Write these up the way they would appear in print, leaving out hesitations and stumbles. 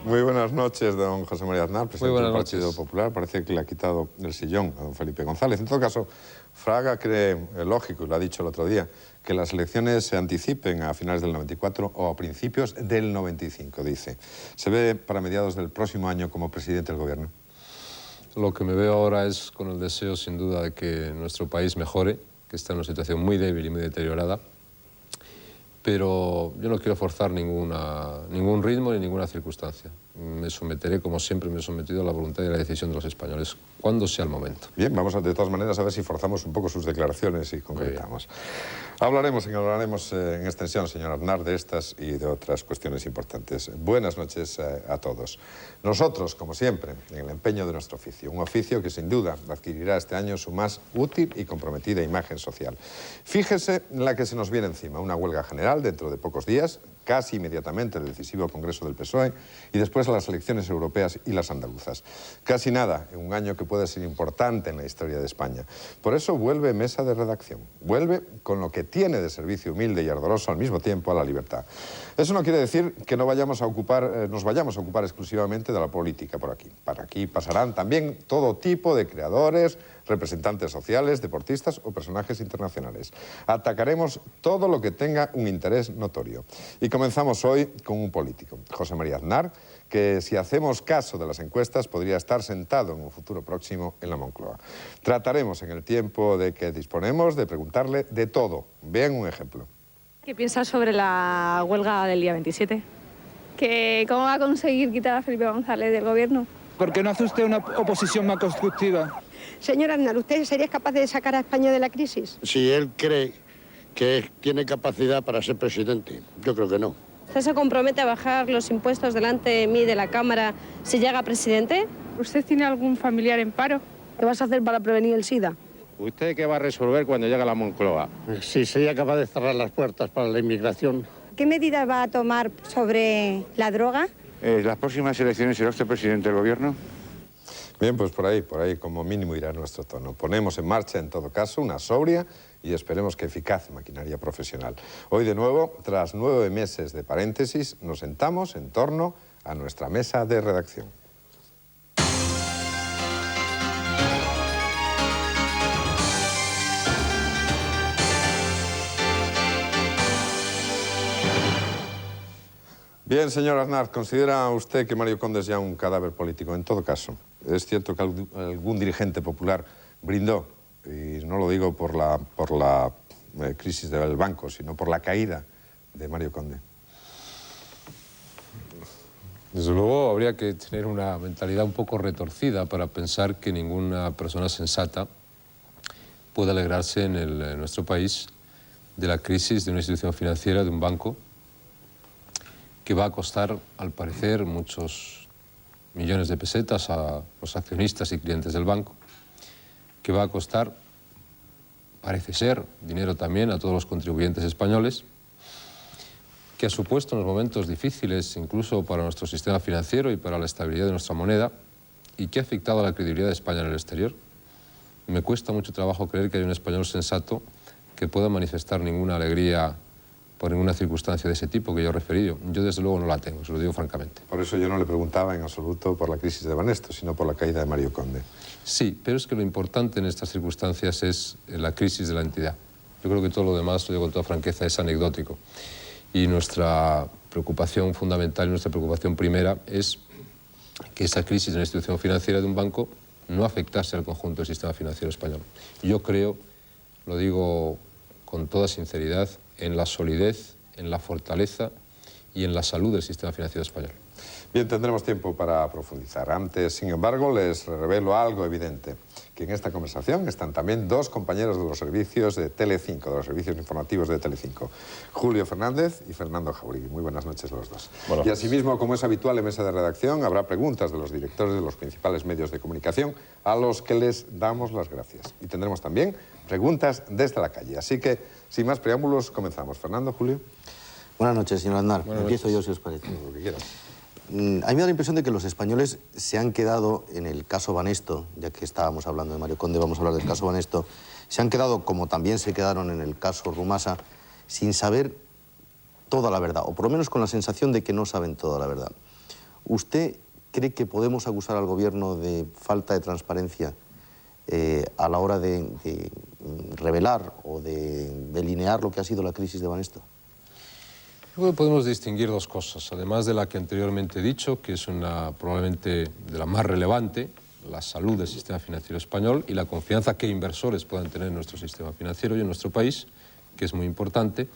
Muy buenas noches, don José María Aznar, presidente del Partido Popular. Parece que le ha quitado el sillón a don Felipe González. En todo caso, Fraga cree lógico, y lo ha dicho el otro día, que las elecciones se anticipen a finales del 94 o a principios del 95, dice. ¿Se ve para mediados del próximo año como presidente del gobierno? Lo que me veo ahora es con el deseo, sin duda, de que nuestro país mejore, que está en una situación muy débil y muy deteriorada, pero yo no quiero forzar ningún ritmo ni ninguna circunstancia. Me someteré, como siempre me he sometido, a la voluntad y a la decisión de los españoles, cuando sea el momento. Bien, vamos de todas maneras a ver si forzamos un poco sus declaraciones y concretamos. Hablaremos en extensión, señor Aznar, de estas y de otras cuestiones importantes. Buenas noches a todos. Nosotros, como siempre, en el empeño de nuestro oficio, un oficio que sin duda adquirirá este año su más útil y comprometida imagen social. Fíjese en la que se nos viene encima, una huelga general dentro de pocos días, casi inmediatamente el decisivo Congreso del PSOE y después las elecciones europeas y las andaluzas. Casi nada en un año que puede ser importante en la historia de España. Por eso vuelve Mesa de Redacción. Vuelve con lo que tiene de servicio humilde y ardoroso al mismo tiempo a la libertad. Eso no quiere decir que nos vayamos a ocupar exclusivamente de la política por aquí. Para aquí pasarán también todo tipo de creadores, representantes sociales, deportistas o personajes internacionales. Atacaremos todo lo que tenga un interés notorio. Y comenzamos hoy con un político, José María Aznar, que si hacemos caso de las encuestas podría estar sentado en un futuro próximo en la Moncloa. Trataremos en el tiempo de que disponemos de preguntarle de todo. Vean un ejemplo. ¿Qué piensas sobre la huelga del día 27? Que ¿cómo va a conseguir quitar a Felipe González del gobierno? ¿Por qué no hace usted una oposición más constructiva? Señor Aznar, ¿usted sería capaz de sacar a España de la crisis? Si él cree que tiene capacidad para ser presidente, yo creo que no. ¿Usted se compromete a bajar los impuestos delante de mí, de la Cámara, si llega presidente? ¿Usted tiene algún familiar en paro? ¿Qué vas a hacer para prevenir el SIDA? ¿Usted qué va a resolver cuando llegue a la Moncloa? Si sería capaz de cerrar las puertas para la inmigración. ¿Qué medidas va a tomar sobre la droga? ¿Las próximas elecciones será usted presidente del gobierno? Bien, pues por ahí como mínimo irá nuestro tono. Ponemos en marcha, en todo caso, una sobria y esperemos que eficaz maquinaria profesional. Hoy de nuevo, tras 9 meses de paréntesis, nos sentamos en torno a nuestra mesa de redacción. Bien, señor Aznar, ¿considera usted que Mario Conde es ya un cadáver político? En todo caso, es cierto que algún dirigente popular brindó, y no lo digo por la crisis del banco, sino por la caída de Mario Conde. Desde luego habría que tener una mentalidad un poco retorcida para pensar que ninguna persona sensata puede alegrarse en nuestro país de la crisis de una institución financiera, de un banco, que va a costar, al parecer, muchos millones de pesetas a los accionistas y clientes del banco, que va a costar, parece ser, dinero también a todos los contribuyentes españoles, que ha supuesto unos momentos difíciles incluso para nuestro sistema financiero y para la estabilidad de nuestra moneda y que ha afectado a la credibilidad de España en el exterior. Me cuesta mucho trabajo creer que hay un español sensato que pueda manifestar ninguna alegría por ninguna circunstancia de ese tipo que yo he referido. Yo, desde luego, no la tengo, se lo digo francamente. Por eso yo no le preguntaba en absoluto por la crisis de Banesto, sino por la caída de Mario Conde. Sí, pero es que lo importante en estas circunstancias es la crisis de la entidad. Yo creo que todo lo demás, lo digo con toda franqueza, es anecdótico. Y nuestra preocupación fundamental y nuestra preocupación primera es que esa crisis de una institución financiera de un banco no afectase al conjunto del sistema financiero español. Yo creo, lo digo con toda sinceridad, en la solidez, en la fortaleza y en la salud del sistema financiero español. Bien, tendremos tiempo para profundizar. Antes, sin embargo, les revelo algo evidente, que en esta conversación están también dos compañeros de los servicios de Telecinco, de los servicios informativos de Telecinco, Julio Fernández y Fernando Jauregui. Muy buenas noches los dos. Y asimismo, como es habitual en mesa de redacción, habrá preguntas de los directores de los principales medios de comunicación a los que les damos las gracias. Y tendremos también preguntas desde la calle. Así que, sin más preámbulos, comenzamos. Fernando, Julio. Buenas noches, señor Aznar. Empiezo yo, si os parece. Lo que quieras. A mí me da la impresión de que los españoles se han quedado en el caso Banesto, ya que estábamos hablando de Mario Conde, vamos a hablar del caso Banesto, se han quedado, como también se quedaron en el caso Rumasa, sin saber toda la verdad, o por lo menos con la sensación de que no saben toda la verdad. ¿Usted cree que podemos acusar al gobierno de falta de transparencia a la hora de revelar o de delinear lo que ha sido la crisis de Banesto? Creo que podemos distinguir dos cosas, además de la que anteriormente he dicho, que es probablemente de la más relevante, la salud del sistema financiero español y la confianza que inversores puedan tener en nuestro sistema financiero y en nuestro país, que es muy importante.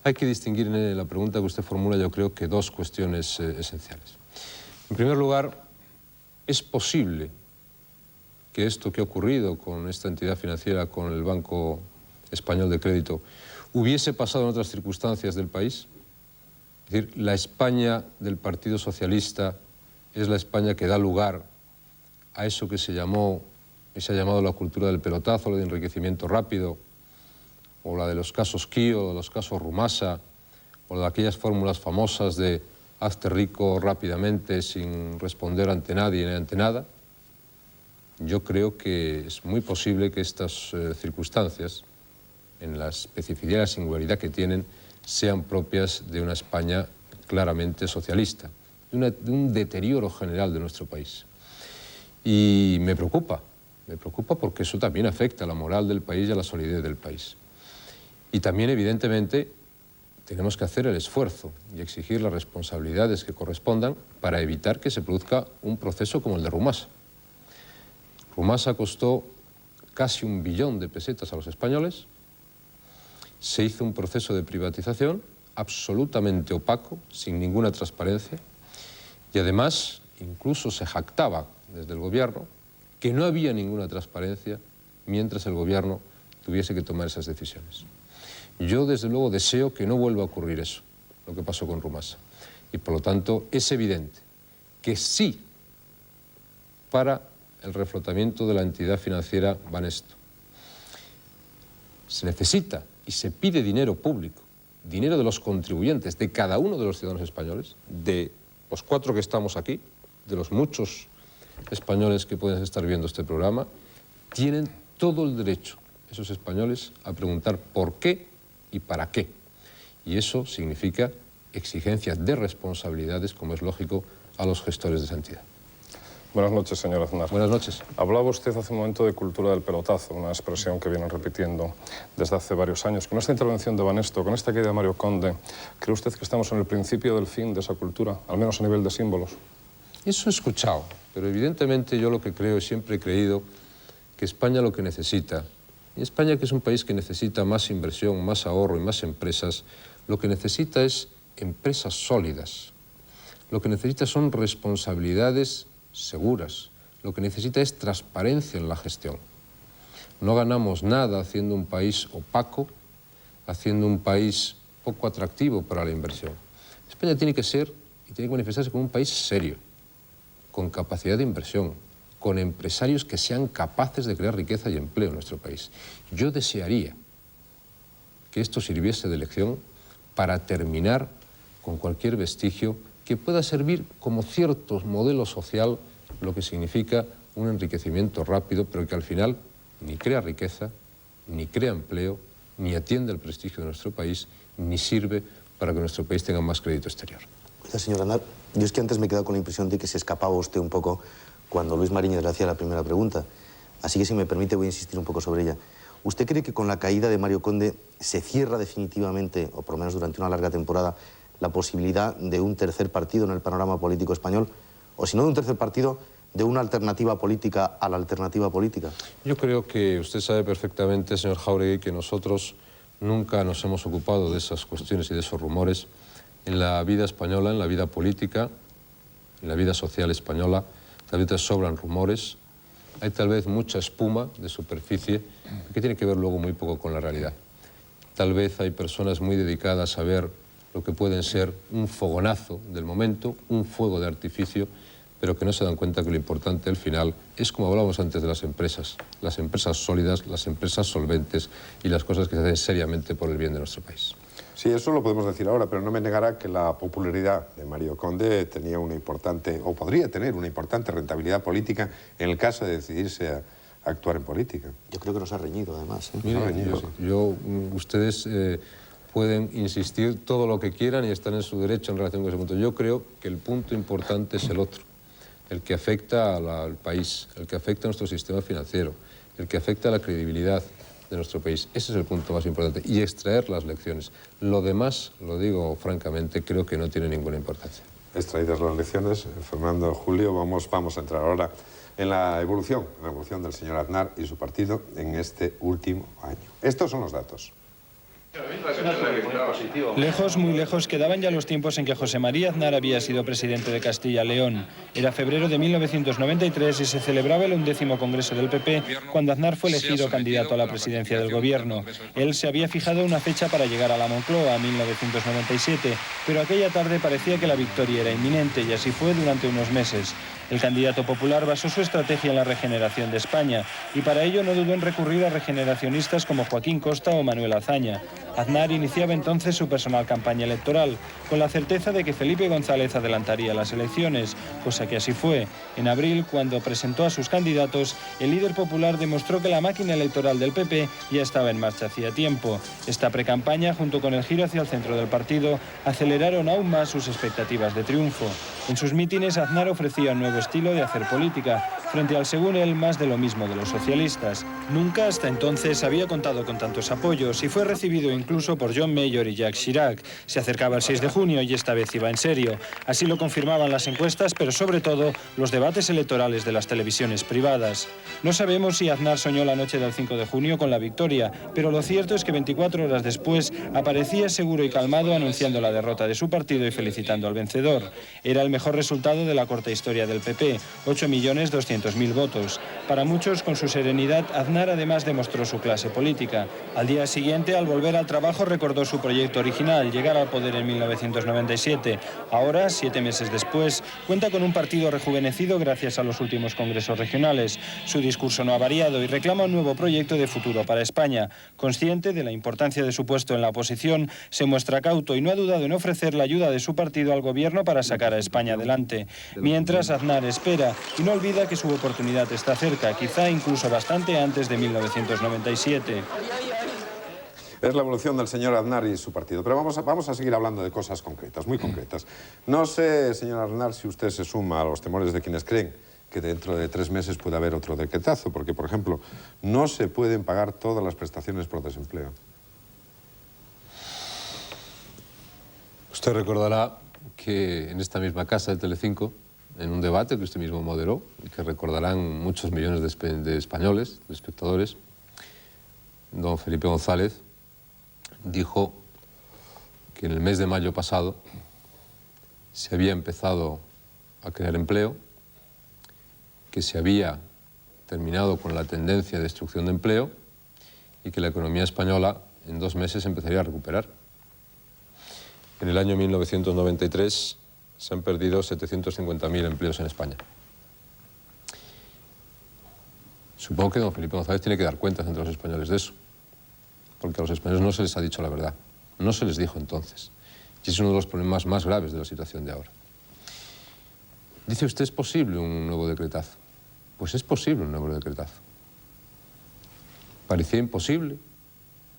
Hay que distinguir en la pregunta que usted formula, yo creo que dos cuestiones esenciales. En primer lugar, es posible que esto que ha ocurrido con esta entidad financiera, con el Banco Español de Crédito, hubiese pasado en otras circunstancias del país. Es decir, la España del Partido Socialista es la España que da lugar a eso que se ha llamado la cultura del pelotazo, la de enriquecimiento rápido, o la de los casos Kio, o de los casos Rumasa, o de aquellas fórmulas famosas de hazte rico rápidamente sin responder ante nadie ni ante nada. Yo creo que es muy posible que estas circunstancias, en la especificidad y la singularidad que tienen, sean propias de una España claramente socialista, de un deterioro general de nuestro país. Y me preocupa porque eso también afecta a la moral del país y a la solidez del país. Y también, evidentemente, tenemos que hacer el esfuerzo y exigir las responsabilidades que correspondan para evitar que se produzca un proceso como el de Rumasa. Rumasa costó casi 1 billón de pesetas a los españoles. Se hizo un proceso de privatización absolutamente opaco, sin ninguna transparencia, y además incluso se jactaba desde el gobierno que no había ninguna transparencia mientras el gobierno tuviese que tomar esas decisiones. Yo, desde luego, deseo que no vuelva a ocurrir eso, lo que pasó con Rumasa. Y, por lo tanto, es evidente que sí para el reflotamiento de la entidad financiera Banesto se necesita y se pide dinero público, dinero de los contribuyentes, de cada uno de los ciudadanos españoles, de los 4 que estamos aquí, de los muchos españoles que pueden estar viendo este programa, tienen todo el derecho, esos españoles, a preguntar por qué y para qué. Y eso significa exigencias de responsabilidades, como es lógico, a los gestores de esa entidad. Buenas noches, señor Aznar. Buenas noches. Hablaba usted hace un momento de cultura del pelotazo, una expresión que vienen repitiendo desde hace varios años. Con esta intervención de Banesto, con esta caída de Mario Conde, ¿cree usted que estamos en el principio del fin de esa cultura, al menos a nivel de símbolos? Eso he escuchado, pero evidentemente yo lo que creo y siempre he creído que España lo que necesita, y España, que es un país que necesita más inversión, más ahorro y más empresas, lo que necesita es empresas sólidas. Lo que necesita son responsabilidades seguras. Lo que necesita es transparencia en la gestión. No ganamos nada haciendo un país opaco, haciendo un país poco atractivo para la inversión. España tiene que ser y tiene que manifestarse como un país serio, con capacidad de inversión, con empresarios que sean capaces de crear riqueza y empleo en nuestro país. Yo desearía que esto sirviese de lección para terminar con cualquier vestigio que pueda servir como cierto modelo social, lo que significa un enriquecimiento rápido, pero que al final ni crea riqueza, ni crea empleo, ni atiende el prestigio de nuestro país, ni sirve para que nuestro país tenga más crédito exterior. Oiga, señor Aznar, yo es que antes me he quedado con la impresión de que se escapaba usted un poco cuando Luis Mariñez le hacía la primera pregunta. Así que, si me permite, voy a insistir un poco sobre ella. ¿Usted cree que con la caída de Mario Conde se cierra definitivamente, o por lo menos durante una larga temporada, la posibilidad de un tercer partido en el panorama político español? O si no de un tercer partido, de una alternativa política a la alternativa política. Yo creo que usted sabe perfectamente, señor Jáuregui, que nosotros nunca nos hemos ocupado de esas cuestiones y de esos rumores. En la vida española, en la vida política, en la vida social española, tal vez sobran rumores, hay tal vez mucha espuma de superficie que tiene que ver luego muy poco con la realidad. Tal vez hay personas muy dedicadas a ver lo que pueden ser un fogonazo del momento, un fuego de artificio, pero que no se dan cuenta que lo importante al final es, como hablábamos antes, de las empresas sólidas, las empresas solventes y las cosas que se hacen seriamente por el bien de nuestro país. Sí, eso lo podemos decir ahora, pero no me negará que la popularidad de Mario Conde tenía una importante, o podría tener una importante rentabilidad política en el caso de decidirse a actuar en política. Yo creo que nos ha reñido, además. Mire, ustedes pueden insistir todo lo que quieran y están en su derecho en relación con ese punto. Yo creo que el punto importante es el otro, el que afecta al país, el que afecta a nuestro sistema financiero, el que afecta a la credibilidad de nuestro país. Ese es el punto más importante, y extraer las lecciones. Lo demás, lo digo francamente, creo que no tiene ninguna importancia. Extraídas las lecciones, Fernando, Julio, vamos a entrar ahora en la evolución del señor Aznar y su partido en este último año. Estos son los datos. Lejos, muy lejos, quedaban ya los tiempos en que José María Aznar había sido presidente de Castilla-León. Era febrero de 1993 y se celebraba el 11º Congreso del PP cuando Aznar fue elegido candidato a la presidencia del gobierno. Él se había fijado una fecha para llegar a la Moncloa, 1997, pero aquella tarde parecía que la victoria era inminente y así fue durante unos meses. El candidato popular basó su estrategia en la regeneración de España y para ello no dudó en recurrir a regeneracionistas como Joaquín Costa o Manuel Azaña. Aznar iniciaba entonces su personal campaña electoral, con la certeza de que Felipe González adelantaría las elecciones, cosa que así fue. En abril, cuando presentó a sus candidatos, el líder popular demostró que la máquina electoral del PP ya estaba en marcha hacía tiempo. Esta precampaña, junto con el giro hacia el centro del partido, aceleraron aún más sus expectativas de triunfo. En sus mítines, Aznar ofrecía un nuevo estilo de hacer política, frente al, según él, más de lo mismo de los socialistas. Nunca hasta entonces había contado con tantos apoyos y fue recibido incluso por John Major y Jacques Chirac. Se acercaba el 6 de junio y esta vez iba en serio. Así lo confirmaban las encuestas, pero sobre todo los debates electorales de las televisiones privadas. No sabemos si Aznar soñó la noche del 5 de junio con la victoria, pero lo cierto es que 24 horas después aparecía seguro y calmado anunciando la derrota de su partido y felicitando al vencedor. Era el mejor resultado de la corta historia del PP, 8.200.000 votos. Para muchos, con su serenidad, Aznar además demostró su clase política. Al día siguiente, al volver al trabajo, recordó su proyecto original, llegar al poder en 1997. Ahora, 7 meses después, cuenta con un partido rejuvenecido gracias a los últimos congresos regionales. Su discurso no ha variado y reclama un nuevo proyecto de futuro para España. Consciente de la importancia de su puesto en la oposición, se muestra cauto y no ha dudado en ofrecer la ayuda de su partido al gobierno para sacar a España adelante. Mientras, Aznar espera y no olvida que su oportunidad está cerca, quizá incluso bastante antes de 1997. Es la evolución del señor Aznar y su partido. Pero vamos a seguir hablando de cosas concretas, muy concretas. No sé, señor Aznar, si usted se suma a los temores de quienes creen que dentro de 3 meses puede haber otro decretazo, porque, por ejemplo, no se pueden pagar todas las prestaciones por desempleo. Usted recordará que en esta misma casa de Telecinco, en un debate que usted mismo moderó y que recordarán muchos millones de españoles, de espectadores, don Felipe González dijo que en el mes de mayo pasado se había empezado a crear empleo, que se había terminado con la tendencia de destrucción de empleo y que la economía española en 2 meses empezaría a recuperar. En el año 1993 se han perdido 750.000 empleos en España. Supongo que don Felipe González tiene que dar cuentas entre los españoles de eso, porque a los españoles no se les ha dicho la verdad, no se les dijo entonces. Y es uno de los problemas más graves de la situación de ahora. Dice usted, ¿es posible un nuevo decretazo? Pues es posible un nuevo decretazo. Parecía imposible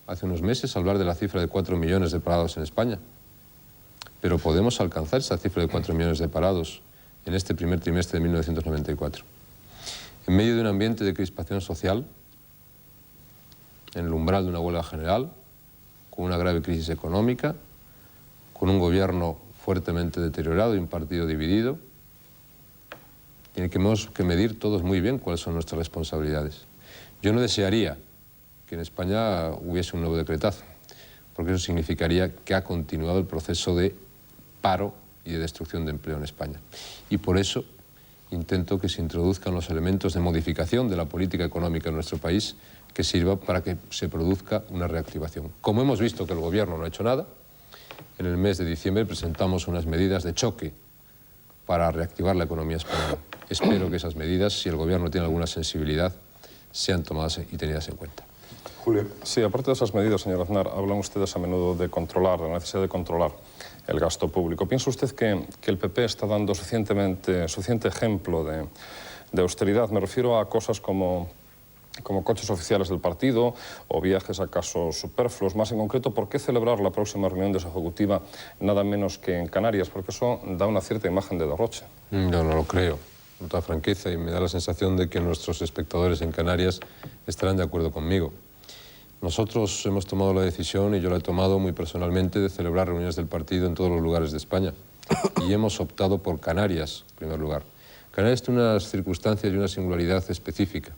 hace unos meses hablar de la cifra de 4 millones de parados en España. Pero podemos alcanzar esa cifra de 4 millones de parados en este primer trimestre de 1994. En medio de un ambiente de crispación social, en el umbral de una huelga general, con una grave crisis económica, con un gobierno fuertemente deteriorado y un partido dividido, tenemos que medir todos muy bien cuáles son nuestras responsabilidades. Yo no desearía que en España hubiese un nuevo decretazo, porque eso significaría que ha continuado el proceso de paro y de destrucción de empleo en España. Y por eso intento que se introduzcan los elementos de modificación de la política económica en nuestro país que sirva para que se produzca una reactivación. Como hemos visto que el Gobierno no ha hecho nada, en el mes de diciembre presentamos unas medidas de choque para reactivar la economía española. Espero que esas medidas, si el Gobierno tiene alguna sensibilidad, sean tomadas y tenidas en cuenta. Julio. Sí, aparte de esas medidas, señor Aznar, hablan ustedes a menudo de controlar, de la necesidad de controlar el gasto público. ¿Piensa usted que el PP está dando suficiente ejemplo de austeridad? Me refiero a cosas como como coches oficiales del partido o viajes acaso superfluos. Más en concreto, ¿por qué celebrar la próxima reunión de esa ejecutiva nada menos que en Canarias? Porque eso da una cierta imagen de derroche. Yo no lo creo, con toda franqueza, y me da la sensación de que nuestros espectadores en Canarias estarán de acuerdo conmigo. Nosotros hemos tomado la decisión, y yo la he tomado muy personalmente, de celebrar reuniones del partido en todos los lugares de España. Y hemos optado por Canarias, en primer lugar. Canarias tiene unas circunstancias y una singularidad específica.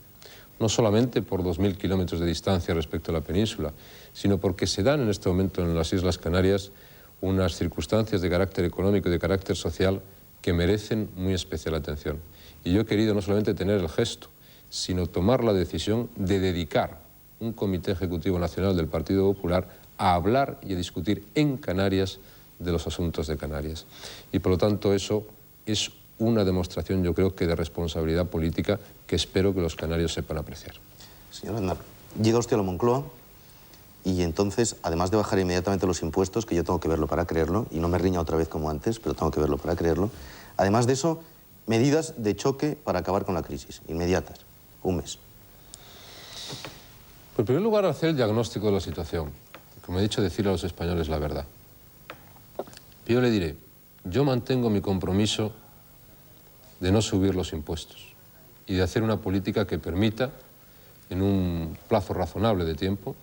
No solamente por 2.000 kilómetros de distancia respecto a la península, sino porque se dan en este momento en las Islas Canarias unas circunstancias de carácter económico y de carácter social que merecen muy especial atención. Y yo he querido no solamente tener el gesto, sino tomar la decisión de dedicar un Comité Ejecutivo Nacional del Partido Popular a hablar y a discutir en Canarias de los asuntos de Canarias. Y por lo tanto eso es una demostración, yo creo que de responsabilidad política que espero que los canarios sepan apreciar. Señor Aznar, llega usted a la Moncloa y entonces, además de bajar inmediatamente los impuestos, que yo tengo que verlo para creerlo, y no me riña otra vez como antes, pero tengo que verlo para creerlo, además de eso, medidas de choque para acabar con la crisis, inmediatas, un mes. En primer lugar, hacer el diagnóstico de la situación. Como he dicho, decirle a los españoles la verdad. Yo le diré, yo mantengo mi compromiso de no subir los impuestos y de hacer una política que permita, en un plazo razonable de tiempo,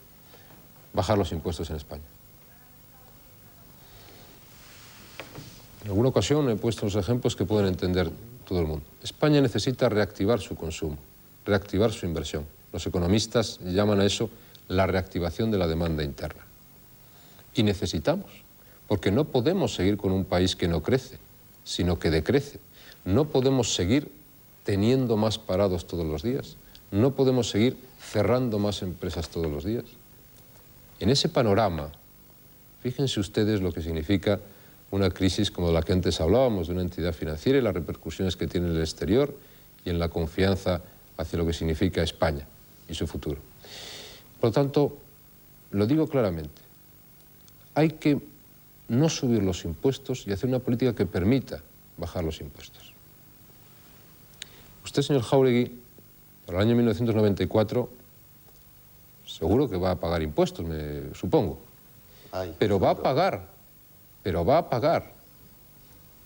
bajar los impuestos en España. En alguna ocasión he puesto los ejemplos que pueden entender todo el mundo. España necesita reactivar su consumo, reactivar su inversión. Los economistas llaman a eso la reactivación de la demanda interna. Y necesitamos, porque no podemos seguir con un país que no crece, sino que decrece. No podemos seguir teniendo más parados todos los días. No podemos seguir cerrando más empresas todos los días. En ese panorama, fíjense ustedes lo que significa una crisis como la que antes hablábamos, de una entidad financiera y las repercusiones que tiene en el exterior y en la confianza hacia lo que significa España y su futuro. Por lo tanto, lo digo claramente, hay que no subir los impuestos y hacer una política que permita bajar los impuestos. Usted, señor Jáuregui, para el año 1994, seguro que va a pagar impuestos, me supongo. Pero va a pagar,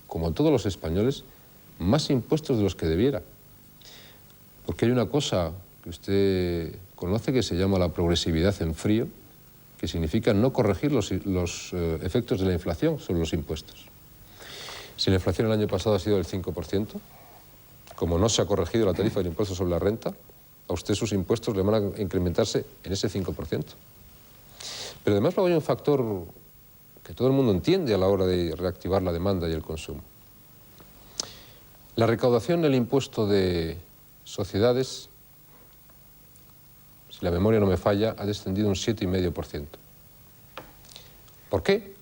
como todos los españoles, más impuestos de los que debiera. Porque hay una cosa que usted conoce que se llama la progresividad en frío, que significa no corregir los efectos de la inflación sobre los impuestos. Si la inflación el año pasado ha sido del 5%, como no se ha corregido la tarifa del impuesto sobre la renta, a usted sus impuestos le van a incrementarse en ese 5%. Pero además luego hay un factor que todo el mundo entiende a la hora de reactivar la demanda y el consumo. La recaudación del impuesto de sociedades, si la memoria no me falla, ha descendido un 7,5%. ¿Por qué?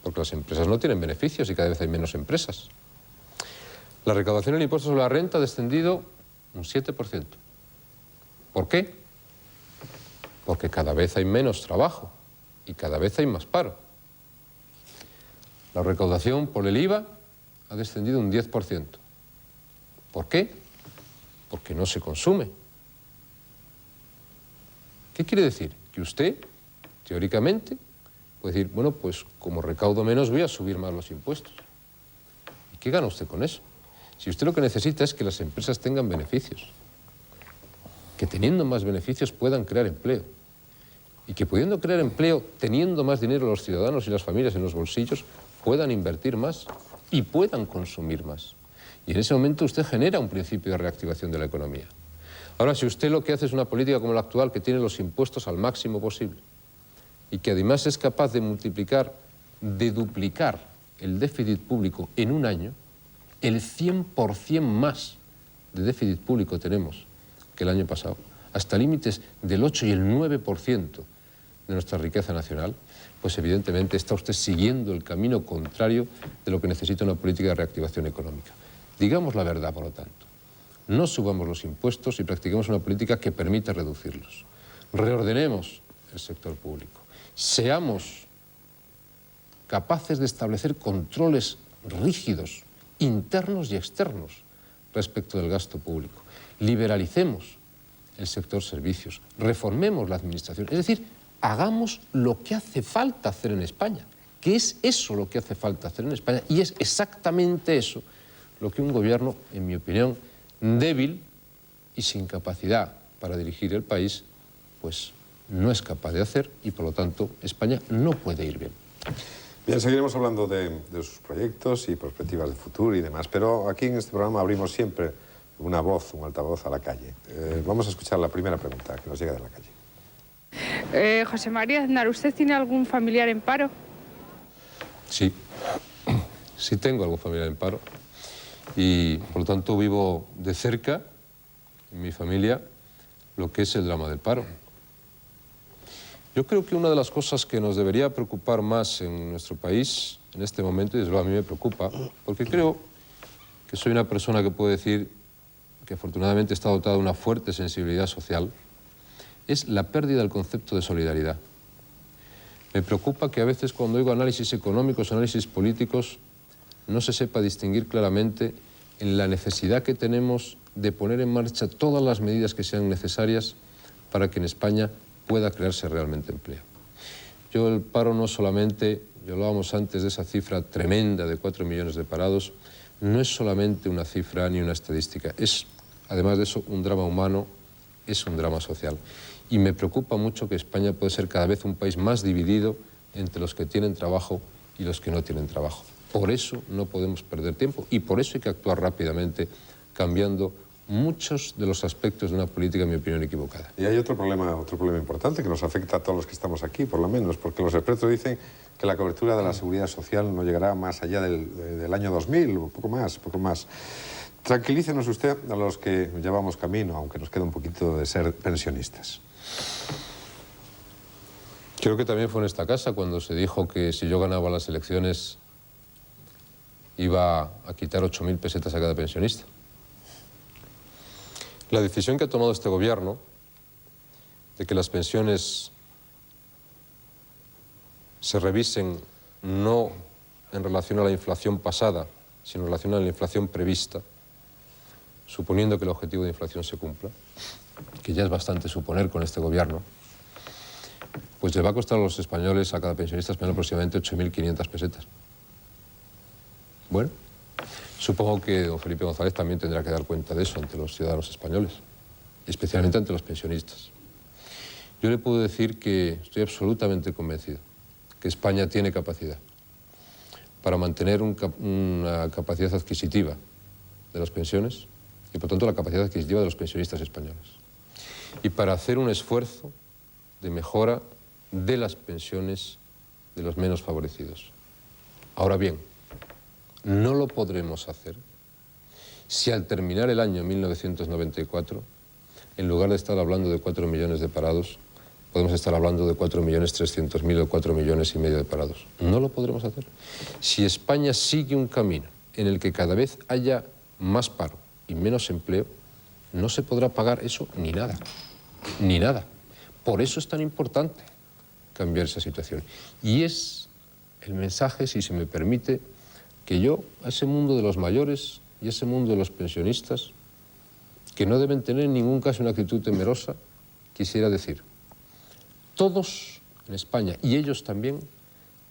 Porque las empresas no tienen beneficios y cada vez hay menos empresas. La recaudación del impuesto sobre la renta ha descendido un 7%. ¿Por qué? Porque cada vez hay menos trabajo y cada vez hay más paro. La recaudación por el IVA ha descendido un 10%. ¿Por qué? Porque no se consume. ¿Qué quiere decir? Que usted, teóricamente, puede decir, bueno, pues como recaudo menos voy a subir más los impuestos. ¿Y qué gana usted con eso? Si usted lo que necesita es que las empresas tengan beneficios, que teniendo más beneficios puedan crear empleo, y que pudiendo crear empleo, teniendo más dinero los ciudadanos y las familias en los bolsillos, puedan invertir más y puedan consumir más. Y en ese momento usted genera un principio de reactivación de la economía. Ahora, si usted lo que hace es una política como la actual, que tiene los impuestos al máximo posible, y que además es capaz de multiplicar, de duplicar el déficit público en un año, el 100% más de déficit público tenemos que el año pasado, hasta límites del 8 y el 9% de nuestra riqueza nacional, pues evidentemente está usted siguiendo el camino contrario de lo que necesita una política de reactivación económica. Digamos la verdad, por lo tanto. No subamos los impuestos y practiquemos una política que permita reducirlos. Reordenemos el sector público. Seamos capaces de establecer controles rígidos, internos y externos, respecto del gasto público. Liberalicemos el sector servicios, reformemos la administración. Es decir, hagamos lo que hace falta hacer en España, que es eso lo que hace falta hacer en España, y es exactamente eso lo que un gobierno, en mi opinión, débil y sin capacidad para dirigir el país, pues no es capaz de hacer, y por lo tanto España no puede ir bien. Bien, seguiremos hablando de sus proyectos y perspectivas de futuro y demás, pero aquí en este programa abrimos siempre una voz, un altavoz a la calle. Vamos a escuchar la primera pregunta que nos llega de la calle. José María Aznar, ¿usted tiene algún familiar en paro? Sí, sí tengo algún familiar en paro y por lo tanto vivo de cerca, en mi familia, lo que es el drama del paro. Yo creo que una de las cosas que nos debería preocupar más en nuestro país en este momento, y desde luego a mí me preocupa, porque creo que soy una persona que puede decir que afortunadamente está dotada de una fuerte sensibilidad social, es la pérdida del concepto de solidaridad. Me preocupa que a veces cuando oigo análisis económicos, análisis políticos, no se sepa distinguir claramente en la necesidad que tenemos de poner en marcha todas las medidas que sean necesarias para que en España pueda crearse realmente empleo. Yo el paro no solamente, ya hablábamos antes de esa cifra tremenda de 4 millones de parados, no es solamente una cifra ni una estadística, es además de eso un drama humano, es un drama social. Y me preocupa mucho que España puede ser cada vez un país más dividido entre los que tienen trabajo y los que no tienen trabajo. Por eso no podemos perder tiempo y por eso hay que actuar rápidamente, cambiando muchos de los aspectos de una política, en mi opinión, equivocada. Y hay otro problema importante que nos afecta a todos los que estamos aquí, por lo menos, porque los expertos dicen que la cobertura de la seguridad social no llegará más allá del año 2000, o poco más. Tranquilícenos usted a los que llevamos camino, aunque nos queda un poquito de ser pensionistas. Creo que también fue en esta casa cuando se dijo que si yo ganaba las elecciones iba a quitar 8.000 pesetas a cada pensionista. La decisión que ha tomado este gobierno de que las pensiones se revisen no en relación a la inflación pasada, sino en relación a la inflación prevista, suponiendo que el objetivo de inflación se cumpla, que ya es bastante suponer con este gobierno, pues le va a costar a los españoles, a cada pensionista español, aproximadamente 8.500 pesetas. Bueno, supongo que don Felipe González también tendrá que dar cuenta de eso ante los ciudadanos españoles, especialmente ante los pensionistas. Yo le puedo decir que estoy absolutamente convencido que España tiene capacidad para mantener una capacidad adquisitiva de las pensiones y, por tanto, la capacidad adquisitiva de los pensionistas españoles. Y para hacer un esfuerzo de mejora de las pensiones de los menos favorecidos. Ahora bien, no lo podremos hacer si al terminar el año 1994, en lugar de estar hablando de 4 millones de parados, podemos estar hablando de 4.300.000 o 4,5 millones de parados. No lo podremos hacer. Si España sigue un camino en el que cada vez haya más paro y menos empleo, no se podrá pagar eso ni nada. Ni nada. Por eso es tan importante cambiar esa situación. Y es el mensaje, si se me permite, que yo a ese mundo de los mayores y a ese mundo de los pensionistas, que no deben tener en ningún caso una actitud temerosa, quisiera decir, todos en España, y ellos también,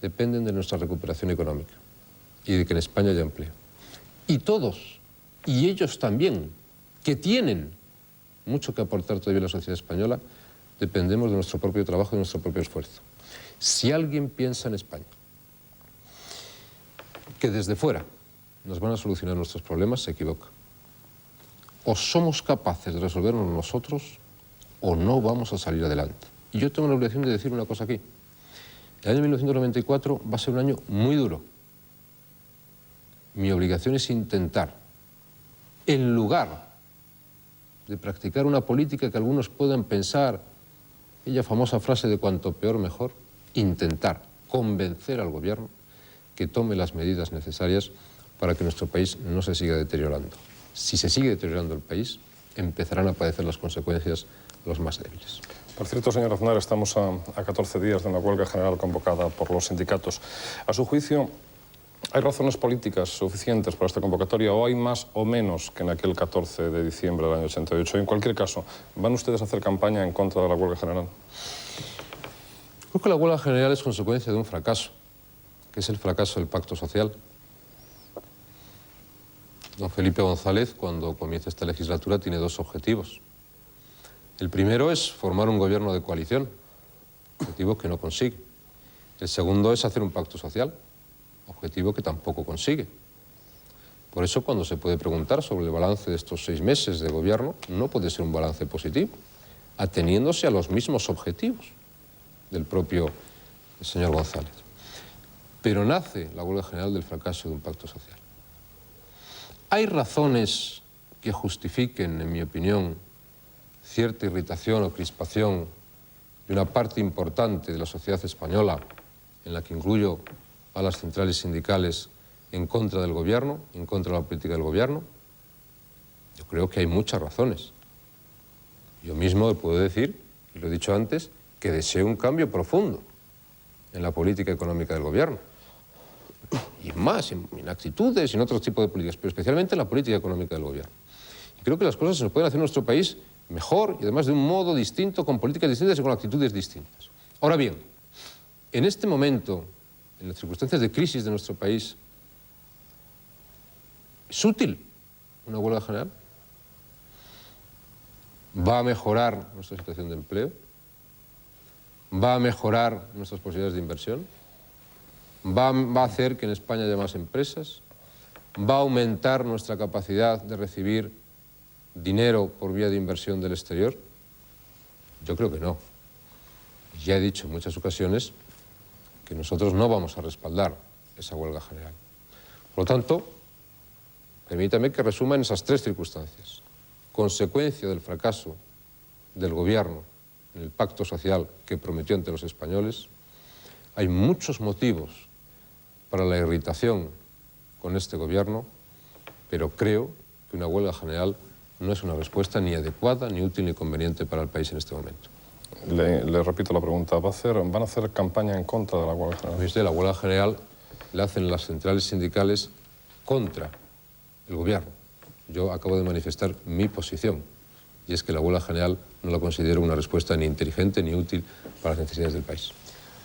dependen de nuestra recuperación económica y de que en España haya empleo. Y todos, y ellos también, que tienen mucho que aportar todavía a la sociedad española, dependemos de nuestro propio trabajo y de nuestro propio esfuerzo. Si alguien piensa en España que desde fuera nos van a solucionar nuestros problemas, se equivoca. O somos capaces de resolverlos nosotros o no vamos a salir adelante. Y yo tengo la obligación de decir una cosa aquí. El año 1994 va a ser un año muy duro. Mi obligación es intentar, en lugar de practicar una política que algunos puedan pensar, aquella famosa frase de cuanto peor mejor, intentar convencer al gobierno que tome las medidas necesarias para que nuestro país no se siga deteriorando. Si se sigue deteriorando el país, empezarán a padecer las consecuencias los más débiles. Por cierto, señor Aznar, estamos a 14 días de una huelga general convocada por los sindicatos. A su juicio, ¿Hay razones políticas suficientes para esta convocatoria o hay más o menos que en aquel 14 de diciembre del año 88? En cualquier caso, ¿van ustedes a hacer campaña en contra de la huelga general? Creo que la huelga general es consecuencia de un fracaso, que es el fracaso del pacto social. Don Felipe González, cuando comienza esta legislatura, tiene dos objetivos. El primero es formar un gobierno de coalición, objetivo que no consigue. El segundo es hacer un pacto social, objetivo que tampoco consigue. Por eso, cuando se puede preguntar sobre el balance de estos 6 meses de gobierno, no puede ser un balance positivo, ateniéndose a los mismos objetivos del propio señor González. Pero nace la huelga general del fracaso de un pacto social. Hay razones que justifiquen, en mi opinión, cierta irritación o crispación de una parte importante de la sociedad española, en la que incluyo a las centrales sindicales, en contra del gobierno, en contra de la política del gobierno. Yo creo que hay muchas razones. Yo mismo puedo decir, y lo he dicho antes, que deseo un cambio profundo en la política económica del gobierno. Y más, en actitudes y en otros tipos de políticas, pero especialmente en la política económica del gobierno. Y creo que las cosas se nos pueden hacer en nuestro país mejor y además de un modo distinto, con políticas distintas y con actitudes distintas. Ahora bien, en este momento, en las circunstancias de crisis de nuestro país, ¿es útil una huelga general? ¿Va a mejorar nuestra situación de empleo? ¿Va a mejorar nuestras posibilidades de inversión? ¿Va a hacer que en España haya más empresas? ¿Va a aumentar nuestra capacidad de recibir dinero por vía de inversión del exterior? Yo creo que no. Ya he dicho en muchas ocasiones que nosotros no vamos a respaldar esa huelga general. Por lo tanto, permítame que resuma en esas 3 circunstancias. Consecuencia del fracaso del gobierno en el pacto social que prometió ante los españoles, hay muchos motivos para la irritación con este gobierno, pero creo que una huelga general no es una respuesta ni adecuada, ni útil, ni conveniente para el país en este momento. Le repito la pregunta, ¿van a hacer campaña en contra de la huelga general? La huelga general la hacen las centrales sindicales contra el gobierno. Yo acabo de manifestar mi posición, y es que la huelga general no la considero una respuesta ni inteligente ni útil para las necesidades del país.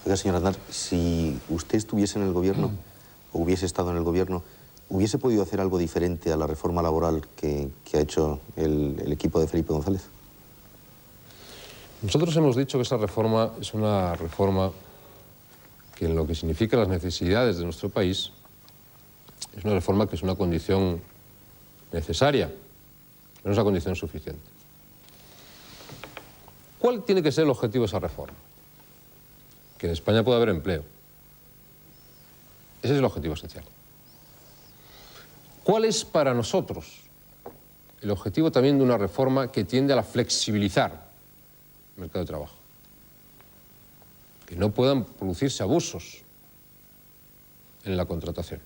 Oiga, señor Aznar, si usted estuviese en el gobierno, o hubiese estado en el gobierno, ¿hubiese podido hacer algo diferente a la reforma laboral que ha hecho el equipo de Felipe González? Nosotros hemos dicho que esa reforma es una reforma que en lo que significa las necesidades de nuestro país, es una reforma que es una condición necesaria, pero no es una condición suficiente. ¿Cuál tiene que ser el objetivo de esa reforma? Que en España pueda haber empleo. Ese es el objetivo esencial. ¿Cuál es para nosotros el objetivo también de una reforma que tiende a flexibilizar el mercado de trabajo? Que no puedan producirse abusos en la contratación.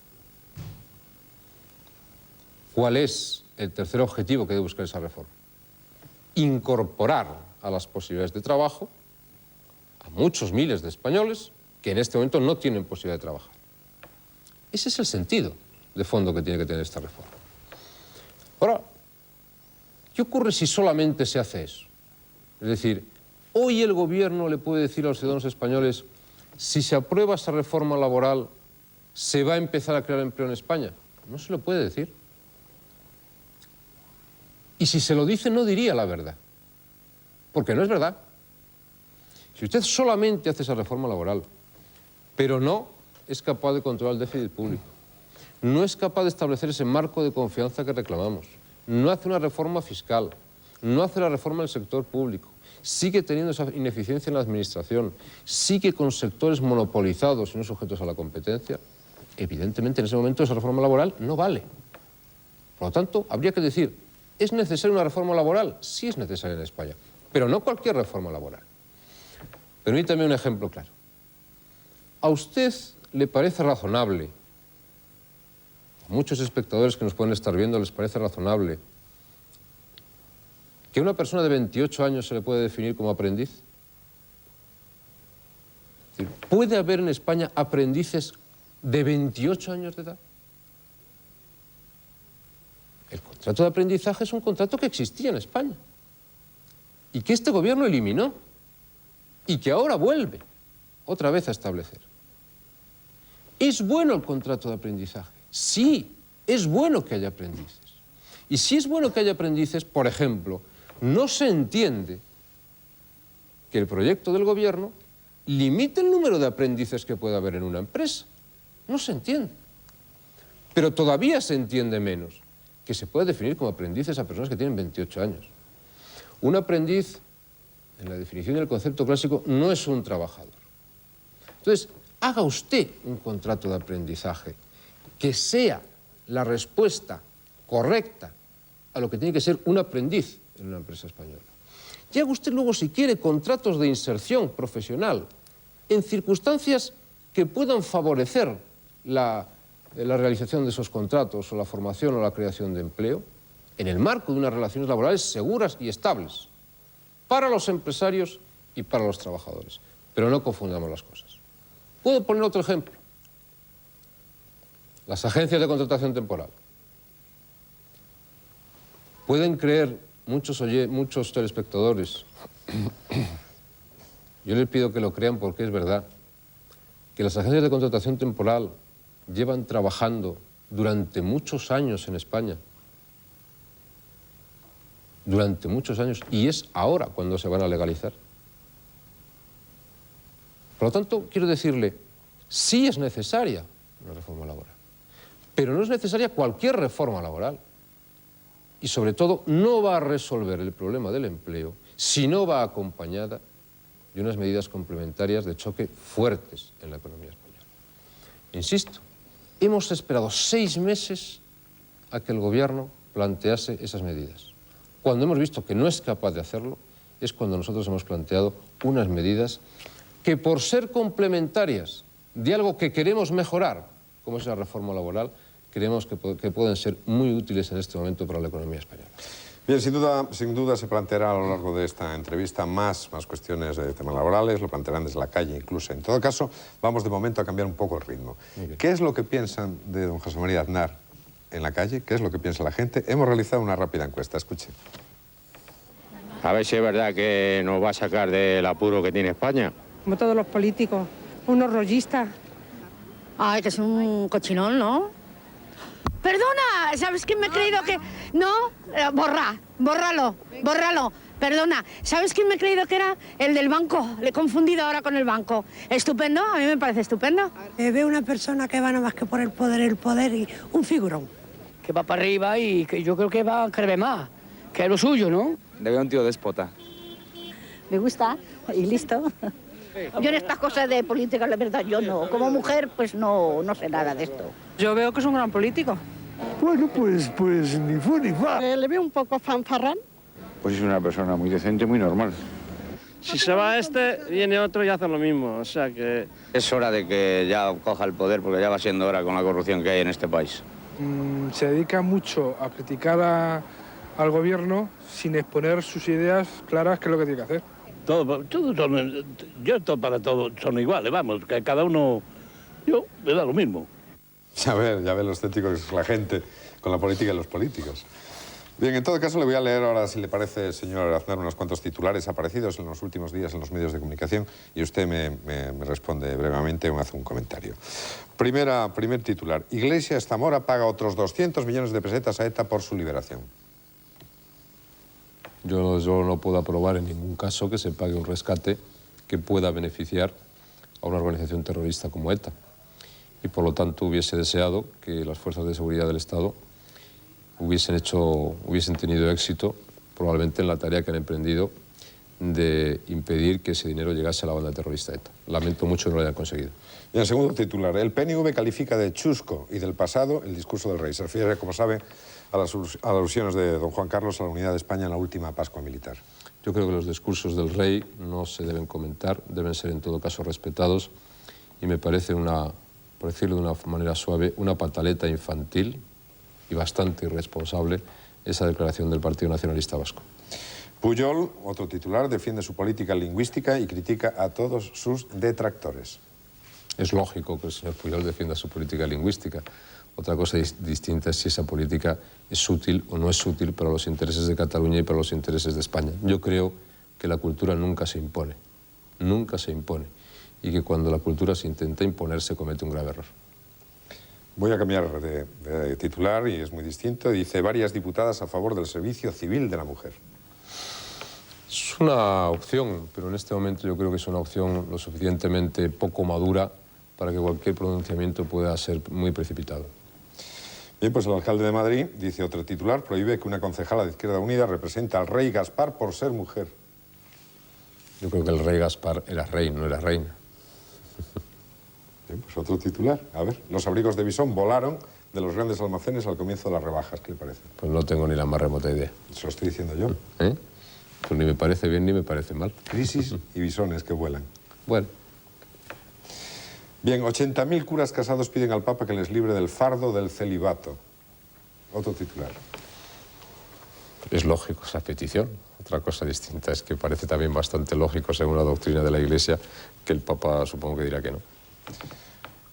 ¿Cuál es el tercer objetivo que debe buscar esa reforma? Incorporar a las posibilidades de trabajo a muchos miles de españoles que en este momento no tienen posibilidad de trabajar. Ese es el sentido de fondo que tiene que tener esta reforma. Ahora, ¿qué ocurre si solamente se hace eso? Es decir, hoy el gobierno le puede decir a los ciudadanos españoles, si se aprueba esa reforma laboral, ¿se va a empezar a crear empleo en España? No se lo puede decir. Y si se lo dice, no diría la verdad. Porque no es verdad. Si usted solamente hace esa reforma laboral, pero no es capaz de controlar el déficit público, no es capaz de establecer ese marco de confianza que reclamamos, no hace una reforma fiscal, no hace la reforma del sector público, sigue teniendo esa ineficiencia en la administración, sigue con sectores monopolizados y no sujetos a la competencia, evidentemente en ese momento esa reforma laboral no vale. Por lo tanto, habría que decir, ¿es necesaria una reforma laboral? Sí es necesaria en España, pero no cualquier reforma laboral. Permítame un ejemplo claro. ¿A usted le parece razonable, a muchos espectadores que nos pueden estar viendo les parece razonable, que a una persona de 28 años se le puede definir como aprendiz? Es decir, ¿puede haber en España aprendices de 28 años de edad. El contrato de aprendizaje es un contrato que existía en España y que este gobierno eliminó y que ahora vuelve otra vez a establecer. ¿Es bueno el contrato de aprendizaje? Sí, es bueno que haya aprendices. Y si es bueno que haya aprendices, por ejemplo, no se entiende que el proyecto del gobierno limite el número de aprendices que puede haber en una empresa. No se entiende. Pero todavía se entiende menos que se puede definir como aprendices a personas que tienen 28 años. Un aprendiz, en la definición del concepto clásico, no es un trabajador. Entonces, haga usted un contrato de aprendizaje que sea la respuesta correcta a lo que tiene que ser un aprendiz en una empresa española. Y haga usted luego, si quiere, contratos de inserción profesional en circunstancias que puedan favorecer la realización de esos contratos o la formación o la creación de empleo en el marco de unas relaciones laborales seguras y estables para los empresarios y para los trabajadores. Pero no confundamos las cosas. Puedo poner otro ejemplo. Las agencias de contratación temporal. Pueden creer muchos telespectadores, yo les pido que lo crean porque es verdad, que las agencias de contratación temporal llevan trabajando durante muchos años en España. Durante muchos años. Y es ahora cuando se van a legalizar. Por lo tanto, quiero decirle, sí es necesaria una reforma laboral, pero no es necesaria cualquier reforma laboral. Y sobre todo, no va a resolver el problema del empleo si no va acompañada de unas medidas complementarias de choque fuertes en la economía española. Insisto, hemos esperado 6 meses a que el gobierno plantease esas medidas. Cuando hemos visto que no es capaz de hacerlo, es cuando nosotros hemos planteado unas medidas que, por ser complementarias de algo que queremos mejorar, como es la reforma laboral, creemos que pueden ser muy útiles en este momento para la economía española. Bien, sin duda se planteará a lo largo de esta entrevista más cuestiones de temas laborales, lo plantearán desde la calle incluso. En todo caso, vamos de momento a cambiar un poco el ritmo. ¿Qué es lo que piensan de don José María Aznar en la calle? ¿Qué es lo que piensa la gente? Hemos realizado una rápida encuesta, escuche. A ver si es verdad que nos va a sacar del apuro que tiene España. Como todos los políticos, unos rollistas. Ay, que es un cochinón, ¿no? Perdona, ¿sabes quién me he creído que...? No, bórralo. Perdona, ¿sabes quién me he creído que era? El del banco, le he confundido ahora con el banco. Estupendo, a mí me parece estupendo. Veo una persona que va nada más que por el poder y un figurón. Que va para arriba y que yo creo que va a creer más, que es lo suyo, ¿no? Le veo un tío déspota. Me gusta y listo. Yo en estas cosas de política, la verdad, yo no. Como mujer, pues no sé nada de esto. Yo veo que es un gran político. Bueno, pues ni fu ni fa. Le veo un poco fanfarrán. Pues es una persona muy decente, muy normal. Si se va este, viene otro y hace lo mismo, o sea que... Es hora de que ya coja el poder, porque ya va siendo hora con la corrupción que hay en este país. Se dedica mucho a criticar al gobierno sin exponer sus ideas claras, qué es lo que tiene que hacer. Para todos son iguales, vamos, que cada uno... Yo, me da lo mismo. Ya ve lo escéptico que es la gente con la política y los políticos. Bien, en todo caso le voy a leer ahora, si le parece, señor Aznar, unos cuantos titulares aparecidos en los últimos días en los medios de comunicación y usted me responde brevemente o me hace un comentario. Primer titular. Iglesias Zamora paga otros 200 millones de pesetas a ETA por su liberación. Yo no puedo aprobar en ningún caso que se pague un rescate que pueda beneficiar a una organización terrorista como ETA. Y por lo tanto hubiese deseado que las fuerzas de seguridad del Estado hubiesen tenido éxito probablemente en la tarea que han emprendido de impedir que ese dinero llegase a la banda terrorista ETA. Lamento mucho que no lo hayan conseguido. Y el segundo titular. El PNV califica de chusco y del pasado el discurso del rey. Se refiere, como sabe, a las alusiones de don Juan Carlos a la unidad de España en la última Pascua Militar. Yo creo que los discursos del rey no se deben comentar, deben ser en todo caso respetados y me parece por decirlo de una manera suave, una pataleta infantil y bastante irresponsable esa declaración del Partido Nacionalista Vasco. Pujol, otro titular, defiende su política lingüística y critica a todos sus detractores. Es lógico que el señor Pujol defienda su política lingüística. Otra cosa distinta es si esa política es útil o no es útil para los intereses de Cataluña y para los intereses de España. Yo creo que la cultura nunca se impone, y que cuando la cultura se intenta imponer se comete un grave error. Voy a cambiar de titular y es muy distinto. Dice, varias diputadas a favor del servicio civil de la mujer. Es una opción, pero en este momento yo creo que es una opción lo suficientemente poco madura para que cualquier pronunciamiento pueda ser muy precipitado. Bien, pues el alcalde de Madrid, dice otro titular, prohíbe que una concejala de Izquierda Unida represente al rey Gaspar por ser mujer. Yo creo que el rey Gaspar era rey, no era reina. Bien, pues otro titular. A ver, los abrigos de Bisón volaron de los grandes almacenes al comienzo de las rebajas. ¿Qué le parece? Pues no tengo ni la más remota idea. Se lo estoy diciendo yo. ¿Eh? Pues ni me parece bien ni me parece mal. Crisis y bisones que vuelan. Bueno. Bien, 80.000 curas casados piden al Papa que les libre del fardo del celibato. Otro titular. Es lógico esa petición. Otra cosa distinta es que parece también bastante lógico, según la doctrina de la Iglesia, que el Papa supongo que dirá que no.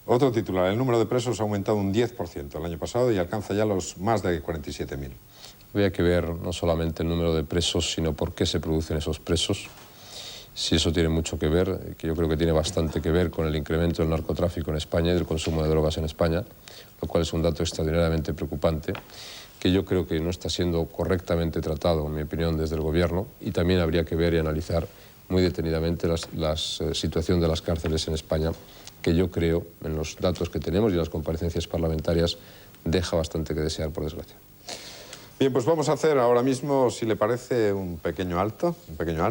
Otro titular. El número de presos ha aumentado un 10% el año pasado y alcanza ya los más de 47.000. Habría que ver no solamente el número de presos, sino por qué se producen esos presos. Si eso tiene mucho que ver, que yo creo que tiene bastante que ver con el incremento del narcotráfico en España y del consumo de drogas en España, lo cual es un dato extraordinariamente preocupante, que yo creo que no está siendo correctamente tratado, en mi opinión, desde el Gobierno, y también habría que ver y analizar muy detenidamente la situación de las cárceles en España, que yo creo, en los datos que tenemos y en las comparecencias parlamentarias, deja bastante que desear, por desgracia. Bien, pues vamos a hacer ahora mismo, si le parece, un pequeño alto.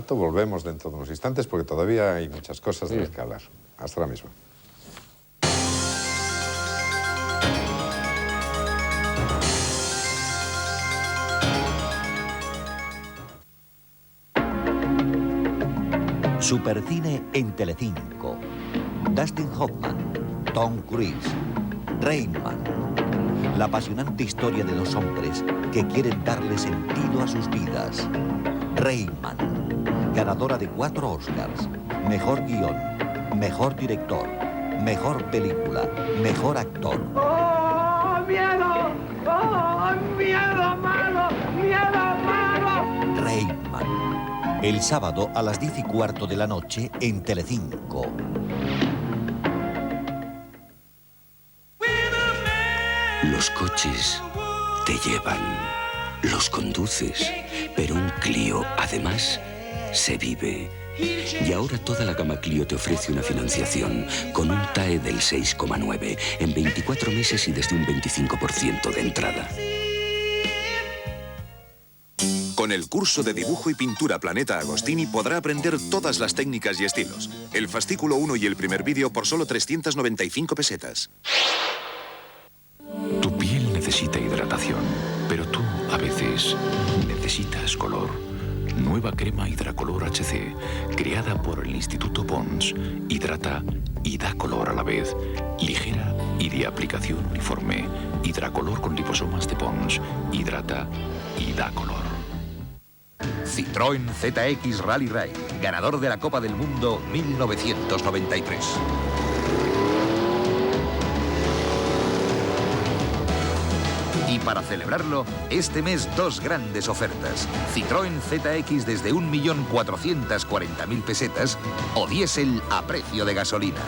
Volvemos dentro de unos instantes porque todavía hay muchas cosas de las que hablar. Hasta ahora mismo. Supercine en Telecinco. Dustin Hoffman, Tom Cruise, Rain Man. La apasionante historia de dos hombres que quieren darle sentido a sus vidas. Rain Man, ganadora de 4 Oscars. Mejor guión, mejor director, mejor película, mejor actor. ¡Oh, miedo! ¡Oh, miedo malo! ¡Miedo malo! Rain Man. El sábado a las 10:15 de la noche en Telecinco. Los coches te llevan, los conduces, pero un Clio, además, se vive. Y ahora toda la gama Clio te ofrece una financiación con un TAE del 6,9 en 24 meses y desde un 25% de entrada. Con el curso de dibujo y pintura Planeta Agostini podrá aprender todas las técnicas y estilos. El fascículo 1 y el primer vídeo por solo 395 pesetas. Tu piel necesita hidratación, pero tú a veces necesitas color. Nueva crema Hidracolor HC, creada por el Instituto Pons, hidrata y da color a la vez. Ligera y de aplicación uniforme. Hidracolor con liposomas de Pons, hidrata y da color. Citroën ZX Rally Ride, ganador de la Copa del Mundo 1993. Y para celebrarlo, este mes 2 grandes ofertas. Citroën ZX desde 1.440.000 pesetas o diésel a precio de gasolina.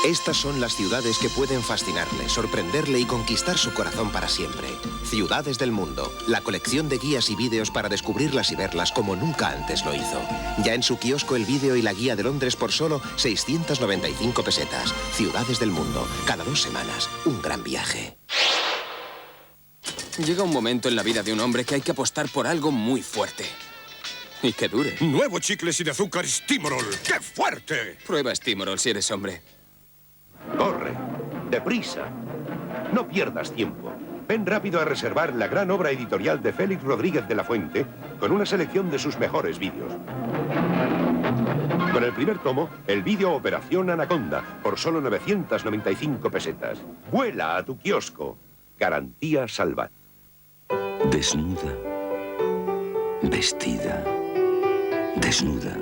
Estas son las ciudades que pueden fascinarle, sorprenderle y conquistar su corazón para siempre. Ciudades del mundo, la colección de guías y vídeos para descubrirlas y verlas como nunca antes lo hizo. Ya en su kiosco el vídeo y la guía de Londres por solo 695 pesetas. Ciudades del mundo, cada 2 semanas, un gran viaje. Llega un momento en la vida de un hombre que hay que apostar por algo muy fuerte. Y que dure. Nuevo chicle sin azúcar Stimorol. ¡Qué fuerte! Prueba Stimorol si eres hombre. Corre, deprisa. No pierdas tiempo. Ven rápido a reservar la gran obra editorial de Félix Rodríguez de la Fuente con una selección de sus mejores vídeos. Con el primer tomo, el vídeo Operación Anaconda, por solo 995 pesetas. Vuela a tu kiosco. Garantía Salvat. Desnuda, vestida, Desnuda,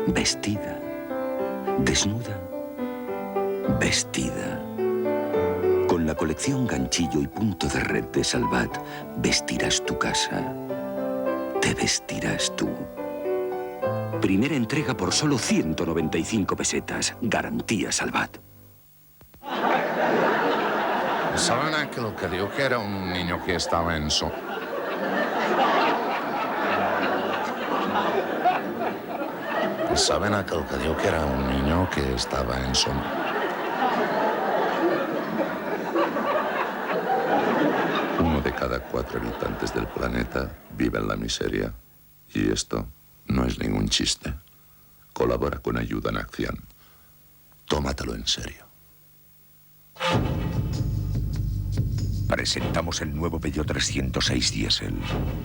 vestida, desnuda, vestida. Con la colección Ganchillo y Punto de Red de Salvat, vestirás tu casa, te vestirás tú. Primera entrega por solo 195 pesetas. Garantía Salvat. ¿Saben aquel que dijo que era un niño que estaba en su... ¿Saben aquel que dijo que era un niño que estaba en su... Uno de cada 4 habitantes del planeta vive en la miseria. Y esto no es ningún chiste. Colabora con Ayuda en Acción. Tómatelo en serio. Presentamos el nuevo Peugeot 306 Diesel,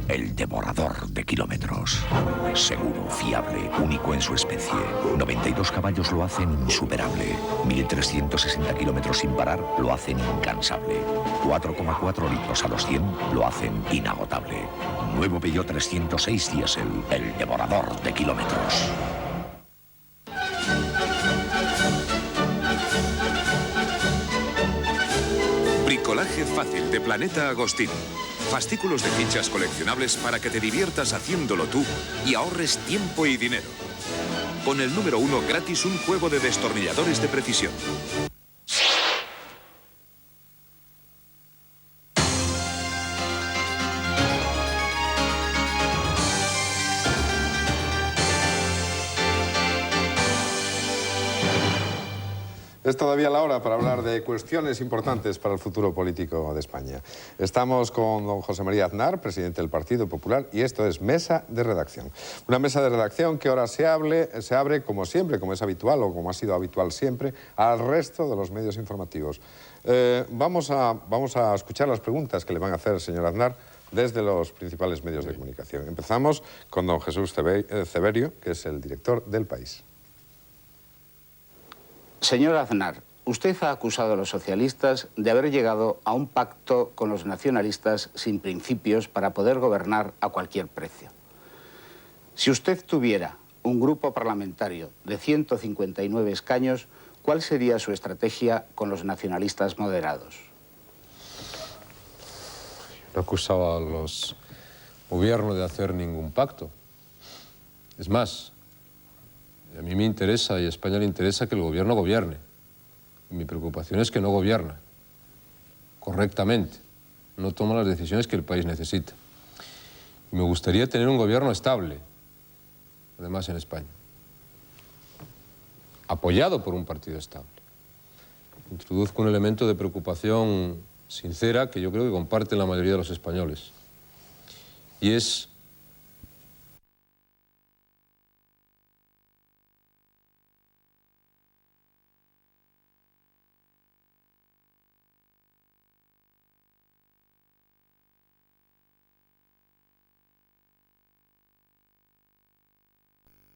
el devorador de kilómetros. Seguro, fiable, único en su especie. 92 caballos lo hacen insuperable. 1.360 kilómetros sin parar lo hacen incansable. 4,4 litros a los 100 lo hacen inagotable. Nuevo Peugeot 306 Diesel, el devorador de kilómetros. Bricolaje fácil de Planeta Agostini. Fascículos de fichas coleccionables para que te diviertas haciéndolo tú y ahorres tiempo y dinero. Con el número 1 gratis un juego de destornilladores de precisión. Es todavía la hora para hablar de cuestiones importantes para el futuro político de España. Estamos con don José María Aznar, presidente del Partido Popular, y esto es Mesa de Redacción. Una mesa de redacción que ahora se abre, como siempre, como es habitual o como ha sido habitual siempre, al resto de los medios informativos. Vamos a escuchar las preguntas que le van a hacer el señor Aznar desde los principales medios de comunicación. Empezamos con don Jesús Ceberio, que es el director del País. Señor Aznar, usted ha acusado a los socialistas de haber llegado a un pacto con los nacionalistas sin principios para poder gobernar a cualquier precio. Si usted tuviera un grupo parlamentario de 159 escaños, ¿cuál sería su estrategia con los nacionalistas moderados? No acusaba a los gobiernos de hacer ningún pacto. Es más, a mí me interesa y a España le interesa que el gobierno gobierne. Y mi preocupación es que no gobierna correctamente, no toma las decisiones que el país necesita. Y me gustaría tener un gobierno estable, además en España, apoyado por un partido estable. Introduzco un elemento de preocupación sincera que yo creo que comparten la mayoría de los españoles. Y es